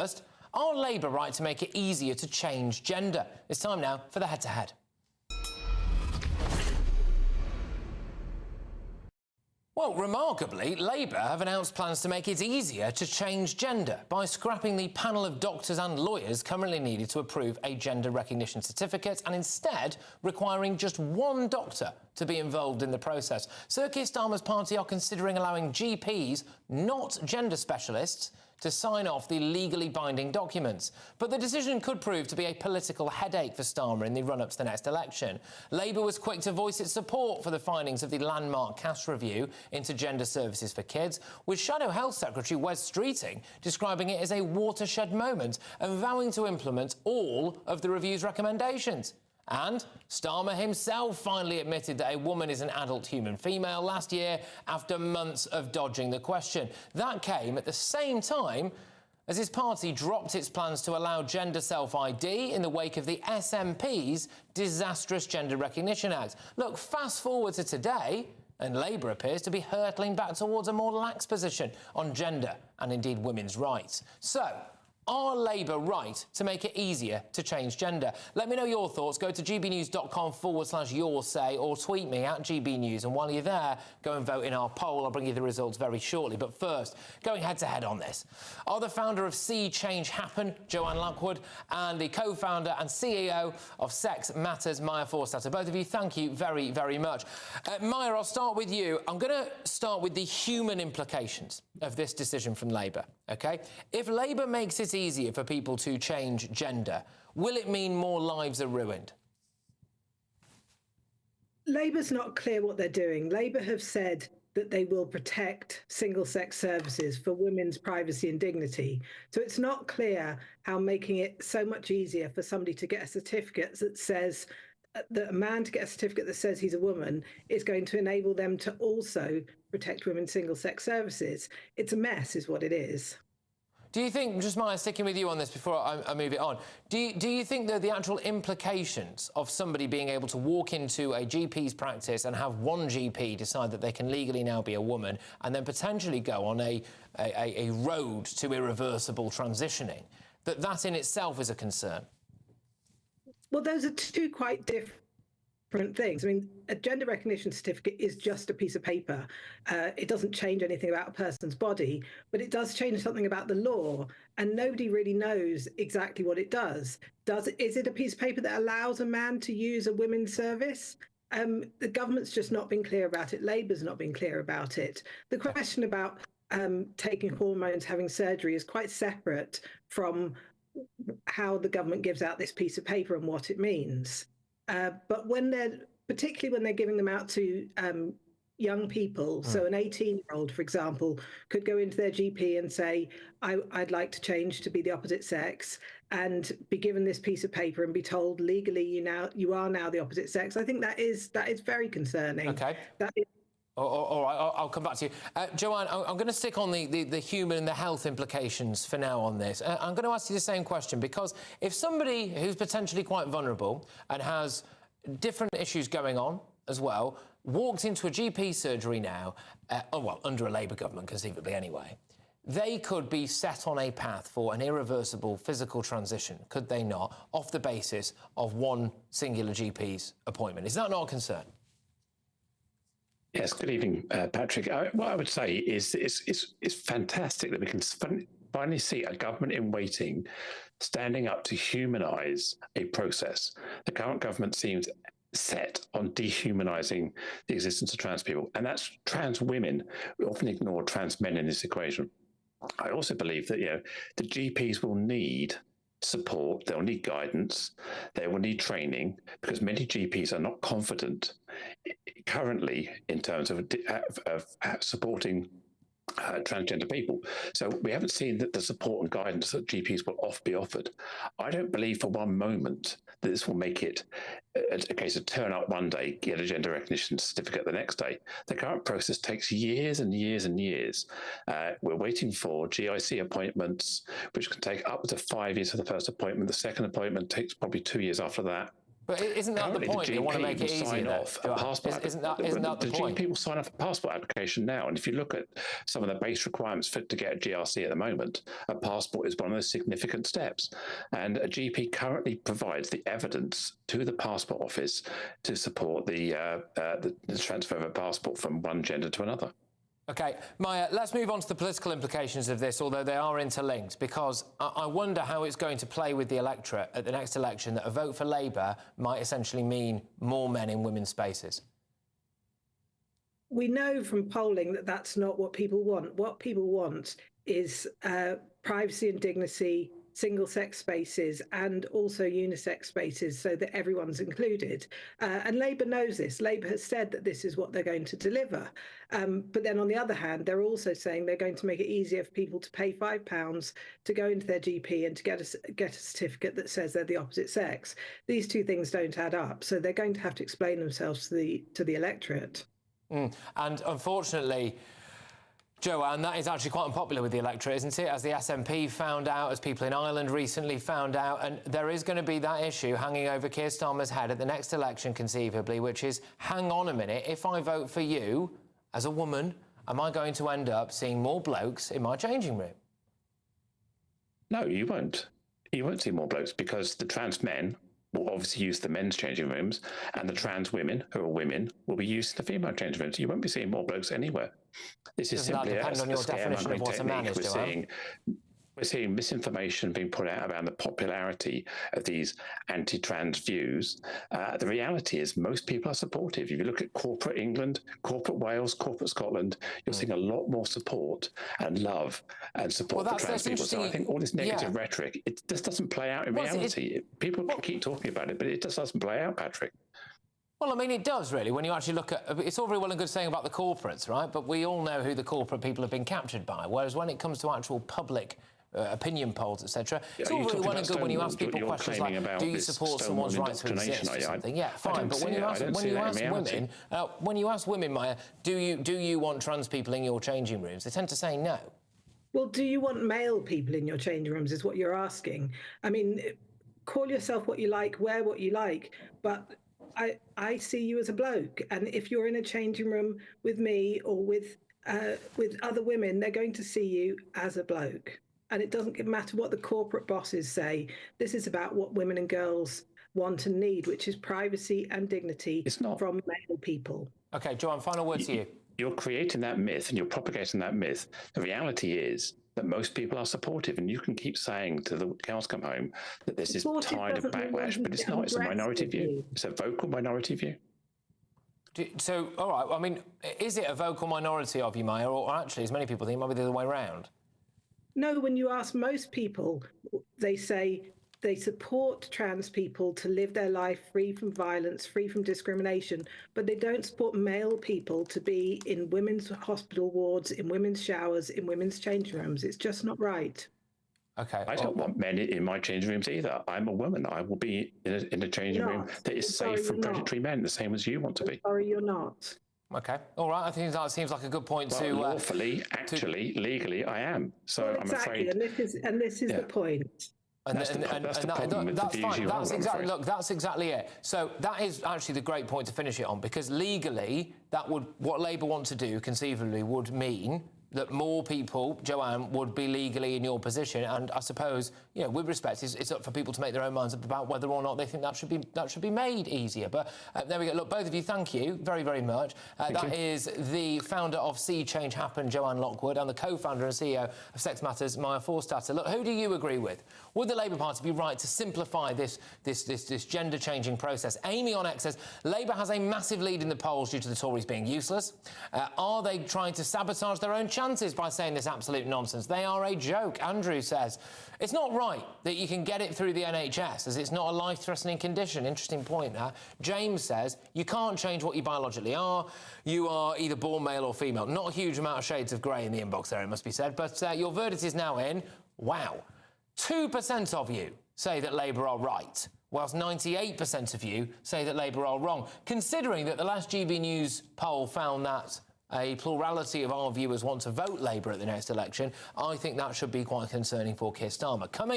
first, are Labour right to make it easier to change gender? It's time now for the head-to-head. Well, remarkably, Labour have announced plans to make it easier to change gender by scrapping the panel of doctors and lawyers currently needed to approve a gender recognition certificate and instead requiring just one doctor to be involved in the process. Sir Keir Starmer's party are considering allowing GPs, not gender specialists, to sign off the legally binding documents. But the decision could prove to be a political headache for Starmer in the run-up to the next election. Labour was quick to voice its support for the findings of the landmark Cass review into gender services for kids, with Shadow Health Secretary Wes Streeting describing it as a watershed moment and vowing to implement all of the review's recommendations. And Starmer himself finally admitted that a woman is an adult human female last year after months of dodging the question. That came at the same time as his party dropped its plans to allow gender self-ID in the wake of the SNP's disastrous Gender Recognition Act. Look, fast forward to today, and Labour appears to be hurtling back towards a more lax position on gender and indeed women's rights. So, are Labour right to make it easier to change gender? Let me know your thoughts. Go to gbnews.com/your say or tweet me at GBNews. And while you're there, go and vote in our poll. I'll bring you the results very shortly. But first, going head-to-head on this, are the founder of See Change Happen, Joanne Lockwood, and the co-founder and CEO of Sex Matters, Maya Forstater. Both of you, thank you very, very much. Maya, I'll start with you. I'm going to start with the human implications of this decision from Labour, OK? If Labour makes it easier for people to change gender, will it mean more lives are ruined? Labour's not clear what they're doing. Labour have said that they will protect single-sex services for women's privacy and dignity. So it's not clear how making it so much easier for somebody to get a certificate that says that a man to get a certificate that says he's a woman is going to enable them to also protect women's single-sex services. It's a mess, is what it is. Do you think, just Maya, sticking with you on this before I move it on, do you think that the actual implications of somebody being able to walk into a GP's practice and have one GP decide that they can legally now be a woman and then potentially go on a road to irreversible transitioning, that in itself is a concern? Well, those are two quite different things. I mean, a gender recognition certificate is just a piece of paper. It doesn't change anything about a person's body, but it does change something about the law, and nobody really knows exactly what it does. Is it a piece of paper that allows a man to use a women's service? The government's just not been clear about it. Labour's not been clear about it. The question about taking hormones, having surgery is quite separate from how the government gives out this piece of paper and what it means. But particularly when they're giving them out to young people, so an 18-year-old, for example, could go into their GP and say, I'd like to change to be the opposite sex, and be given this piece of paper and be told legally you are now the opposite sex. I think that is very concerning. Okay. All right, I'll come back to you. Joanne, I'm going to stick on the human and the health implications for now on this. I'm going to ask you the same question, because if somebody who's potentially quite vulnerable and has different issues going on as well walked into a GP surgery now, under a Labour government conceivably anyway, they could be set on a path for an irreversible physical transition, could they not, off the basis of one singular GP's appointment. Is that not a concern? Yes, good evening, Patrick. What I would say is it's fantastic that we can finally see a government in waiting standing up to humanise a process. The current government seems set on dehumanising the existence of trans people, and that's trans women. We often ignore trans men in this equation. I also believe that the GPs will need support, they'll need guidance, they will need training, because many GPs are not confident currently in terms of supporting transgender people. So we haven't seen that the support and guidance that GPs will be offered. I don't believe for one moment that this will make it a case of turn up one day, get a gender recognition certificate the next day. The current process takes years and years and years. We're waiting for GIC appointments, which can take up to 5 years for the first appointment. The second appointment takes probably 2 years after that. But isn't that the point? They want to make it easier, though. Isn't that the point? GP will sign off a passport application now, and if you look at some of the base requirements to get a GRC at the moment, a passport is one of the significant steps. And a GP currently provides the evidence to the passport office to support the transfer of a passport from one gender to another. OK, Maya, let's move on to the political implications of this, although they are interlinked, because I wonder how it's going to play with the electorate at the next election that a vote for Labour might essentially mean more men in women's spaces. We know from polling that that's not what people want. What people want is privacy and dignity, single-sex spaces, and also unisex spaces so that everyone's included. And Labour knows this. Labour has said that this is what they're going to deliver. But then on the other hand, they're also saying they're going to make it easier for people to pay £5 to go into their GP and to get a certificate that says they're the opposite sex. These two things don't add up. So they're going to have to explain themselves to the electorate. And unfortunately, Joanne, that is actually quite unpopular with the electorate, isn't it? As the SNP found out, as people in Ireland recently found out, and there is going to be that issue hanging over Keir Starmer's head at the next election, conceivably, which is, hang on a minute, if I vote for you as a woman, am I going to end up seeing more blokes in my changing room? No, you won't. You won't see more blokes because the trans men will obviously use the men's changing rooms, and the trans women, who are women, will be used the female changing rooms. You won't be seeing more blokes anywhere. This is simply a scaremongering technique. We're seeing misinformation being put out around the popularity of these anti-trans views. The reality is most people are supportive. If you look at corporate England, corporate Wales, corporate Scotland, you're seeing a lot more support and love and support for trans people. So I think all this negative rhetoric, it just doesn't play out in reality. People keep talking about it, but it just doesn't play out, Patrick. Well, I mean, it does, really, when you actually look at... It's all very well and good saying about the corporates, right? But we all know who the corporate people have been captured by, whereas when it comes to actual public opinion polls, etc. It's all very well and good when you ask people questions like, do you support someone's right to exist or something? Yeah, fine. But when you ask women, Maya, do you want trans people in your changing rooms? They tend to say no. Well, do you want male people in your changing rooms is what you're asking. I mean, call yourself what you like, wear what you like, but I see you as a bloke. And if you're in a changing room with me or with other women, they're going to see you as a bloke. And it doesn't matter what the corporate bosses say. This is about what women and girls want and need, which is privacy and dignity from male people. OK, Joanne, final word to you. You're creating that myth and you're propagating that myth. The reality is that most people are supportive, and you can keep saying to the cows come home that there's this tide of backlash, but it's not. It's a minority view. It's a vocal minority view. So, all right, I mean, is it a vocal minority of you, Maya, or actually, as many people think, it might be the other way around? No, when you ask most people, they say they support trans people to live their life free from violence, free from discrimination, but they don't support male people to be in women's hospital wards, in women's showers, in women's changing rooms. It's just not right. Okay. I don't want men in my changing rooms either. I'm a woman. I will be in a changing room that is safe from predatory men, the same as you want to be. Sorry, you're not. OK, all right. I think that seems like a good point to... lawfully, actually, legally, I am. So well, exactly. I'm afraid... And this is the point. That's the problem with the views you hold. Look, that's exactly it. So that is actually the great point to finish it on, because legally, what Labour want to do, conceivably, would mean that more people, Joanne, would be legally in your position. And I suppose, you know, with respect, it's up for people to make their own minds up about whether or not they think that should be made easier. But there we go. Look, both of you, thank you very, very much. That is the founder of See Change Happen, Joanne Lockwood, and the co-founder and CEO of Sex Matters, Maya Forstater. Look, who do you agree with? Would the Labour Party be right to simplify this gender-changing process? Amy on X says, Labour has a massive lead in the polls due to the Tories being useless. Are they trying to sabotage their own chances by saying this absolute nonsense? They are a joke. Andrew says, it's not right that you can get it through the NHS, as it's not a life-threatening condition. Interesting point there. James says, you can't change what you biologically are. You are either born male or female. Not a huge amount of shades of grey in the inbox there, it must be said. But your verdict is now in. Wow. 2% of you say that Labour are right, whilst 98% of you say that Labour are wrong. Considering that the last GBNews poll found that a plurality of our viewers want to vote Labour at the next election, I think that should be quite concerning for Keir Starmer. Coming